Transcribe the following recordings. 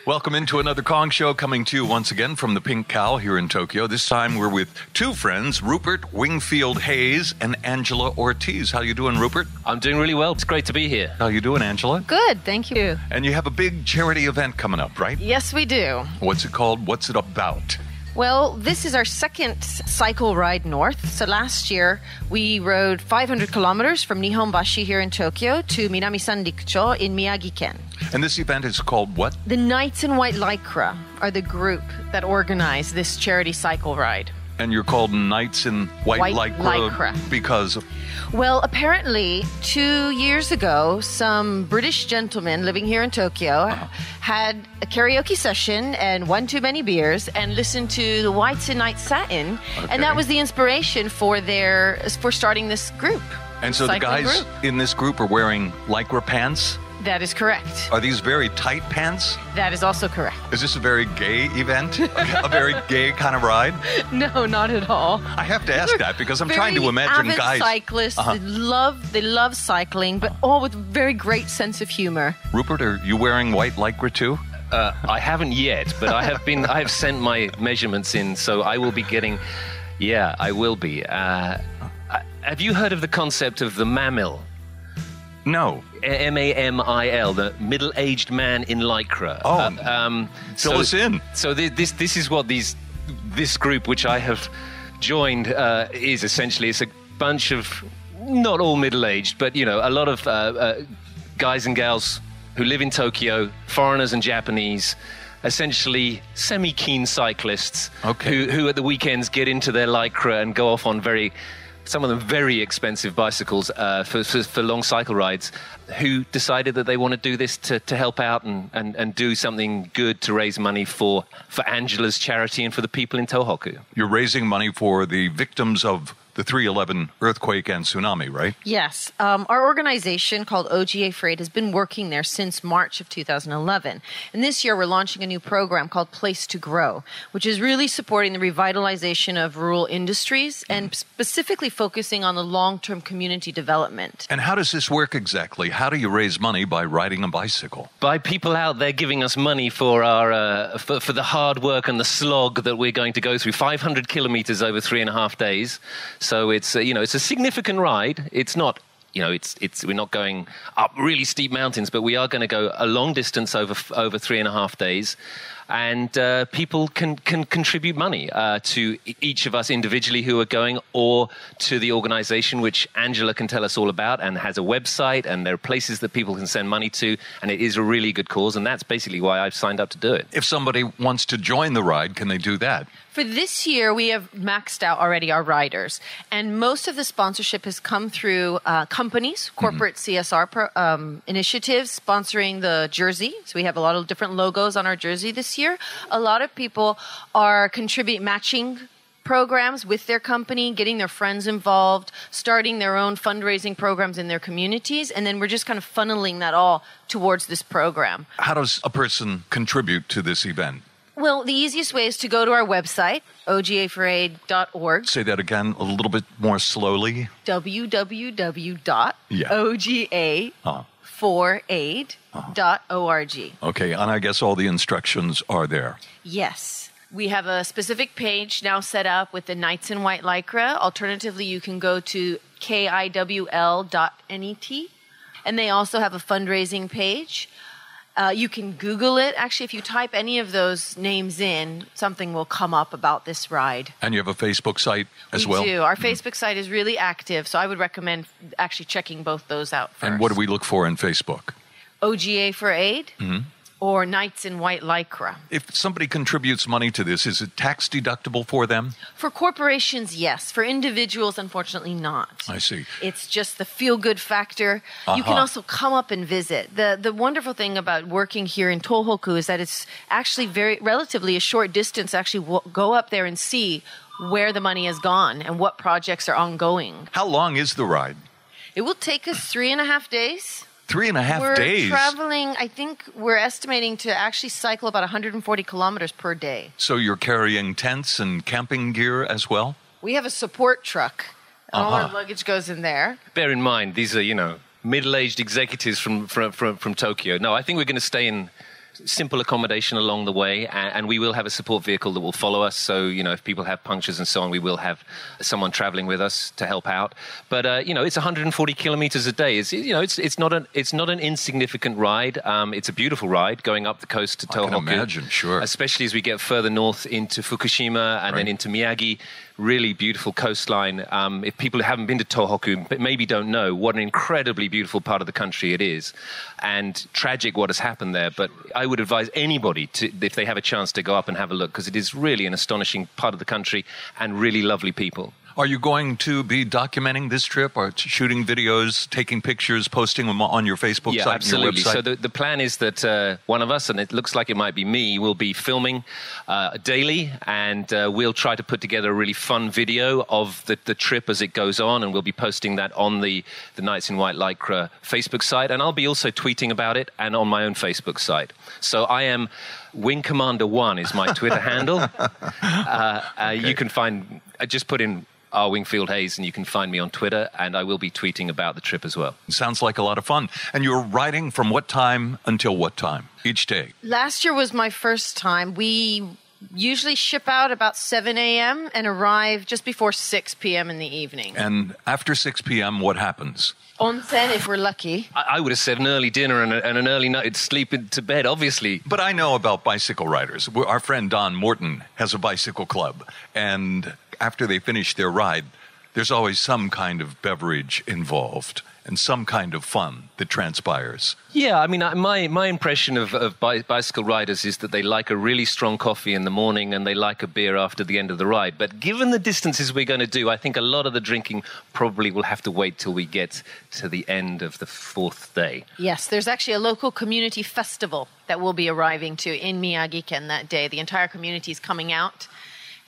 Welcome into another Kong Show, coming to you once again from the Pink Cow here in Tokyo. This time we're with two friends, Rupert Wingfield Hayes and Angela Ortiz. How you doing, Rupert? I'm doing really well. It's great to be here. How you doing, Angela? Good, thank you. And you have a big charity event coming up, right? Yes, we do. What's it called? What's it about? Well, this is our second cycle ride north. So last year, we rode 500 kilometers from Nihonbashi here in Tokyo to Minamisanriku in Miyagi-ken. And this event is called what? The Knights in White Lycra are the group that organize this charity cycle ride. And you're called Knights in White Lycra because of... Well, apparently, 2 years ago, some British gentlemen living here in Tokyo had a karaoke session and one too many beers and listened to the Whites in Night Satin. Okay. And that was the inspiration for starting this group. And so the guys in this group are wearing Lycra pants? That is correct. Are these very tight pants? That is also correct. Is this a very gay event? A very gay kind of ride? No, not at all. I have to ask that because I'm trying to imagine avid guys. Cyclists, they love cycling, but all with very great sense of humor. Rupert, are you wearing white lycra too? I haven't yet, but I have sent my measurements in, so I will be getting. Yeah, I will be. Have you heard of the concept of the mamil? No. M-A-M-I-L, the middle-aged man in lycra. Fill us in. So this is what this group, which I have joined, is essentially. It's a bunch of, not all middle-aged, but a lot of guys and gals who live in Tokyo, foreigners and Japanese, essentially semi-keen cyclists who at the weekends get into their lycra and go off on some of them very expensive bicycles for long cycle rides, who decided that they want to do this to help out and do something good to raise money for Angela's charity and for the people in Tohoku. You're raising money for the victims of the 3/11 earthquake and tsunami, right? Yes. Our organization called OGA Freight has been working there since March of 2011. And this year we're launching a new program called Place to Grow, which is really supporting the revitalization of rural industries and specifically focusing on the long-term community development. And how does this work exactly? How do you raise money by riding a bicycle? By people out there giving us money for our for the hard work and the slog that we're going to go through. 500 kilometers over 3.5 days. So it's it's a significant ride. It's not we're not going up really steep mountains, but we are going to go a long distance over 3.5 days. And people can contribute money to each of us individually who are going, or to the organization, which Angela can tell us all about, and has a website, and there are places that people can send money to, and it is a really good cause, and that's basically why I've signed up to do it. If somebody wants to join the ride, can they do that? For this year, we have maxed out already our riders, and most of the sponsorship has come through companies, corporate CSR initiatives sponsoring the jersey. So we have a lot of different logos on our jersey this year. A lot of people are matching programs with their company, getting their friends involved, starting their own fundraising programs in their communities, and then we're just kind of funneling that all towards this program. How does a person contribute to this event? Well, the easiest way is to go to our website, ogaforaid.org. Say that again a little bit more slowly. www.ogaforaid.org. Okay, and I guess all the instructions are there. Yes. We have a specific page now set up with the Knights in White Lycra. Alternatively, you can go to kiwl.net, and they also have a fundraising page. You can Google it. Actually, if you type any of those names in, something will come up about this ride. And you have a Facebook site as well? We do. Our Facebook site is really active, so I would recommend actually checking both those out first. And what do we look for in Facebook? OGA for Aid or Knights in White Lycra. If somebody contributes money to this, is it tax deductible for them? For corporations, yes. For individuals, unfortunately not. I see. It's just the feel-good factor. You can also come up and visit. The wonderful thing about working here in Tohoku is that it's actually relatively a short distance to actually go up there and see where the money has gone and what projects are ongoing. How long is the ride? It will take us 3.5 days. 3.5 days? We're traveling, I think we're estimating to actually cycle about 140 kilometers per day. So you're carrying tents and camping gear as well? We have a support truck. All our luggage goes in there. Bear in mind, these are, middle-aged executives from Tokyo. No, I think we're going to stay in simple accommodation along the way, and we will have a support vehicle that will follow us. So, if people have punctures and so on, we will have someone traveling with us to help out. But, it's 140 kilometers a day. It's not an insignificant ride. It's a beautiful ride going up the coast to Tohoku. I can imagine, sure. Especially as we get further north into Fukushima and then into Miyagi. Really beautiful coastline. If people haven't been to Tohoku, but maybe don't know what an incredibly beautiful part of the country it is, and tragic what has happened there. But I would advise anybody if they have a chance, to go up and have a look, because it is really an astonishing part of the country and really lovely people. Are you going to be documenting this trip, or shooting videos, taking pictures, posting them on your Facebook site absolutely. and your website? So the plan is that one of us, and it looks like it might be me, will be filming daily, and we'll try to put together a really fun video of the trip as it goes on, and we'll be posting that on the Nights in White Lycra Facebook site, and I'll be also tweeting about it and on my own Facebook site. So I am Wing Commander 1 is my Twitter handle. You can find, just put in Wingfirld-Hayes, and you can find me on Twitter, and I will be tweeting about the trip as well. Sounds like a lot of fun. And you're riding from what time until what time each day? Last year was my first time. We usually ship out about 7 a.m. and arrive just before 6 p.m. in the evening. And after 6 p.m., what happens? Onsen, if we're lucky. I would have said an early dinner and an early night, sleep into bed, obviously. But I know about bicycle riders. Our friend Don Morton has a bicycle club, and after they finish their ride, there's always some kind of beverage involved and some kind of fun that transpires. Yeah, I mean, my impression of bicycle riders is that they like a really strong coffee in the morning and they like a beer after the end of the ride. But given the distances we're going to do, I think a lot of the drinking probably will have to wait till we get to the end of the fourth day. Yes, there's actually a local community festival that we'll be arriving to in Miyagi-ken that day. The entire community is coming out,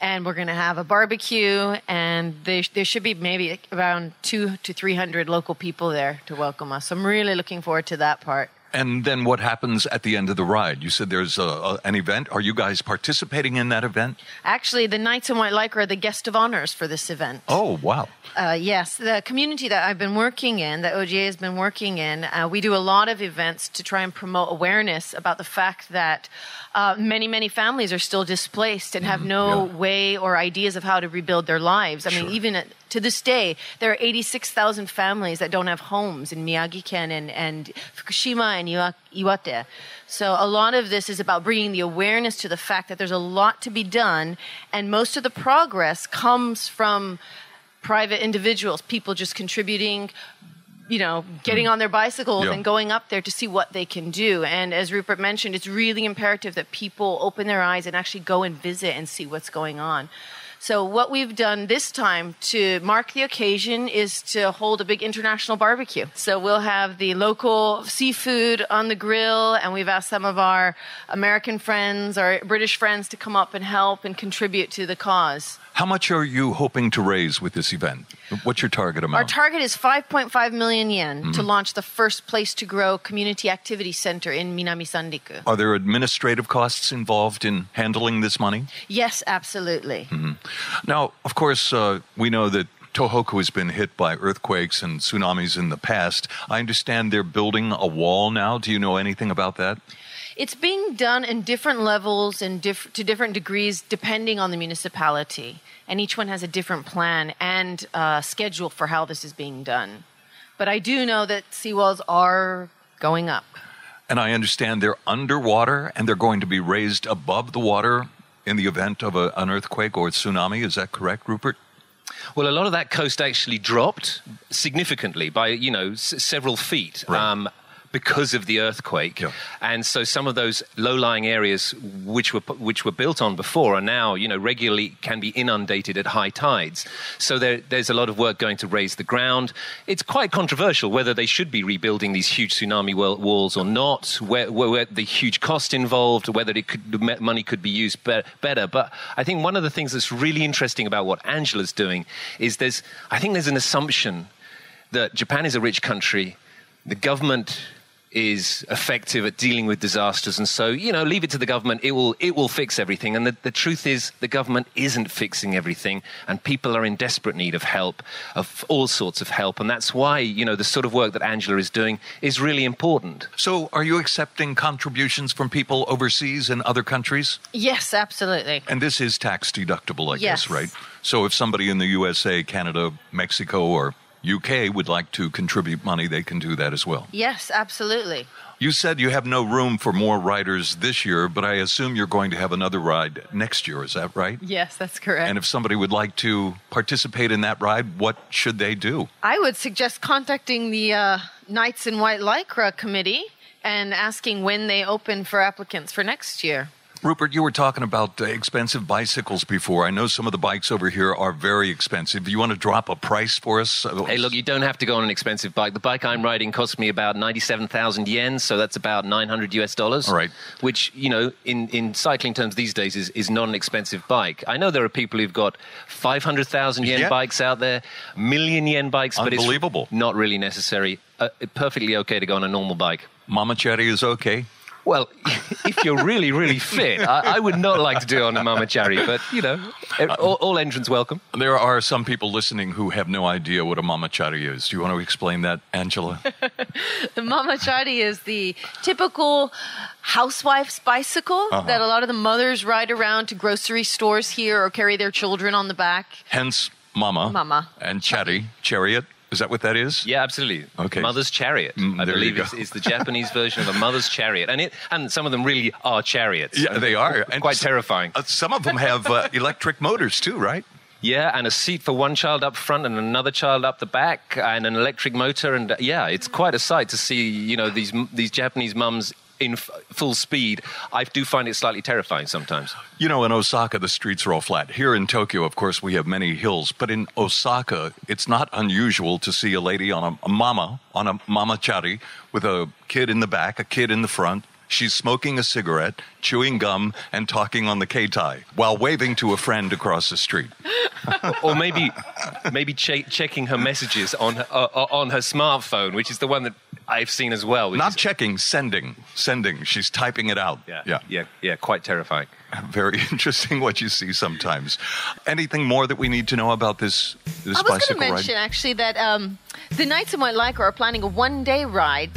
and we're going to have a barbecue, and there should be maybe around 200 to 300 local people there to welcome us. So I'm really looking forward to that part. And then what happens at the end of the ride? You said there's an event. Are you guys participating in that event? Actually, the Knights in White Lycra are the guest of honors for this event. Oh, wow. Yes, the community that I've been working in, that OGA has been working in, we do a lot of events to try and promote awareness about the fact that many families are still displaced and have no way or ideas of how to rebuild their lives. I mean, even to this day, there are 86,000 families that don't have homes in Miyagi-ken and Fukushima and Iwate. So a lot of this is about bringing the awareness to the fact that there's a lot to be done, and most of the progress comes from private individuals, people just contributing, getting on their bicycles and going up there to see what they can do. And as Rupert mentioned, it's really imperative that people open their eyes and actually go and visit and see what's going on. So what we've done this time to mark the occasion is to hold a big international barbecue. So we'll have the local seafood on the grill, and we've asked some of our American friends, our British friends, to come up and help and contribute to the cause. How much are you hoping to raise with this event? What's your target amount? Our target is 5.5 million yen to launch the first Place to Grow Community Activity Center in Minamisanriku. Are there administrative costs involved in handling this money? Yes, absolutely. Now, of course, we know that Tohoku has been hit by earthquakes and tsunamis in the past. I understand they're building a wall now. Do you know anything about that? It's being done in different levels and to different degrees depending on the municipality. And each one has a different plan and schedule for how this is being done. But I do know that seawalls are going up. And I understand they're underwater and they're going to be raised above the water in the event of an earthquake or a tsunami. Is that correct, Rupert? Well, a lot of that coast actually dropped significantly by, several feet. Right. Because of the earthquake. And so some of those low-lying areas which were built on before are now, regularly can be inundated at high tides. So there's a lot of work going to raise the ground. It's quite controversial whether they should be rebuilding these huge tsunami walls or not, where the huge cost involved, whether the money could be used better. But I think one of the things that's really interesting about what Angela's doing is I think there's an assumption that Japan is a rich country. The government is effective at dealing with disasters, and so, leave it to the government. It will fix everything. And the truth is, the government isn't fixing everything, and people are in desperate need of help, of all sorts of help. And that's why, the sort of work that Angela is doing is really important. So are you accepting contributions from people overseas in other countries? Yes, absolutely. And this is tax deductible, I Yes. guess, right? So if somebody in the USA, Canada, Mexico, or UK would like to contribute money, they can do that as well. Yes, absolutely. You said you have no room for more riders this year, but I assume you're going to have another ride next year. Is that right? Yes, that's correct. And if somebody would like to participate in that ride, what should they do? I would suggest contacting the Knights in White Lycra committee and asking when they open for applicants for next year. Rupert, you were talking about expensive bicycles before. I know some of the bikes over here are very expensive. You want to drop a price for us? Hey, look, you don't have to go on an expensive bike. The bike I'm riding cost me about 97,000 yen, so that's about $900. All right. Which, in cycling terms these days is not an expensive bike. I know there are people who've got 500,000 yen bikes out there, million yen bikes, but it's not really necessary. Perfectly okay to go on a normal bike. Mama Cherry is okay? Well, if you're really, really fit, I would not like to do it on a mamachari, but, all entrants welcome. There are some people listening who have no idea what a mamachari is. Do you want to explain that, Angela? The mamachari is the typical housewife's bicycle that a lot of the mothers ride around to grocery stores here or carry their children on the back. Hence, mama. And chariot. Is that what that is? Yeah, absolutely. Okay. Mother's chariot, I believe, is the Japanese version of a mother's chariot. And some of them really are chariots. Yeah, they are. And quite terrifying. Some of them have electric motors too, right? Yeah, and a seat for one child up front and another child up the back and an electric motor. And it's quite a sight to see, these Japanese mums in full speed. I do find it slightly terrifying sometimes. In Osaka, the streets are all flat. Here in Tokyo, of course, we have many hills. But in Osaka, it's not unusual to see a lady on a mamachari with a kid in the back, a kid in the front. She's smoking a cigarette, chewing gum, and talking on the keitai while waving to a friend across the street. Or maybe checking her messages on her smartphone, which is the one that I've seen as well. Not checking, sending. She's typing it out. Yeah, quite terrifying. Very interesting what you see sometimes. Anything more that we need to know about this bicycle ride? I was going to mention, actually, that the Knights in White Lycra are planning a one-day ride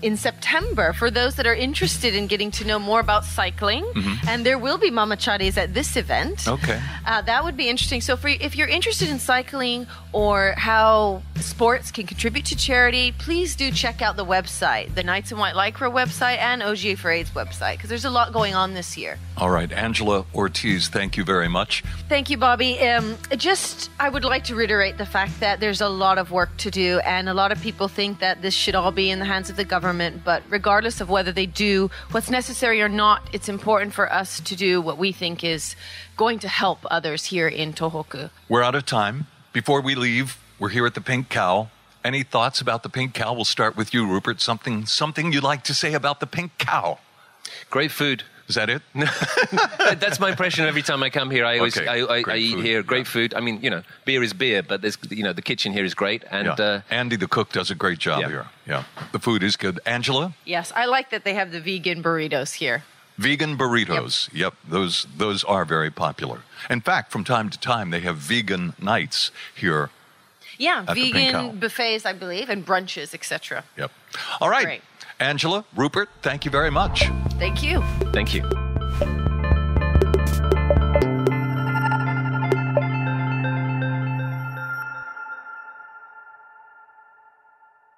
in September for those that are interested in getting to know more about cycling. Mm-hmm. And there will be mamacharis at this event. Okay. That would be interesting. So if you're interested in cycling or how sports can contribute to charity, please do check out the website, the Knights in White Lycra website and OGA for AIDS website, because there's a lot going on this year. All right. Angela Ortiz, thank you very much. Thank you, Bobby. I would like to reiterate the fact that there's a lot of work to do, and a lot of people think that this should all be in the hands of the government. But regardless of whether they do what's necessary or not, it's important for us to do what we think is going to help others here in Tohoku. We're out of time. Before we leave, we're here at the Pink Cow. Any thoughts about the Pink Cow? We'll start with you, Rupert. Something you'd like to say about the Pink Cow? Great food. Is that it? That's my impression every time I come here. I eat food. here. Great food. I mean, beer is beer, but there's, the kitchen here is great. And Andy, the cook, does a great job here. Yeah, the food is good. Angela? Yes, I like that they have the vegan burritos here. Vegan burritos. Yep, those are very popular. In fact, from time to time, they have vegan nights here. Yeah, at the Pink Cow. vegan buffets, I believe, and brunches, etc. Yep. All right. Great. Angela, Rupert, thank you very much. Thank you. Thank you.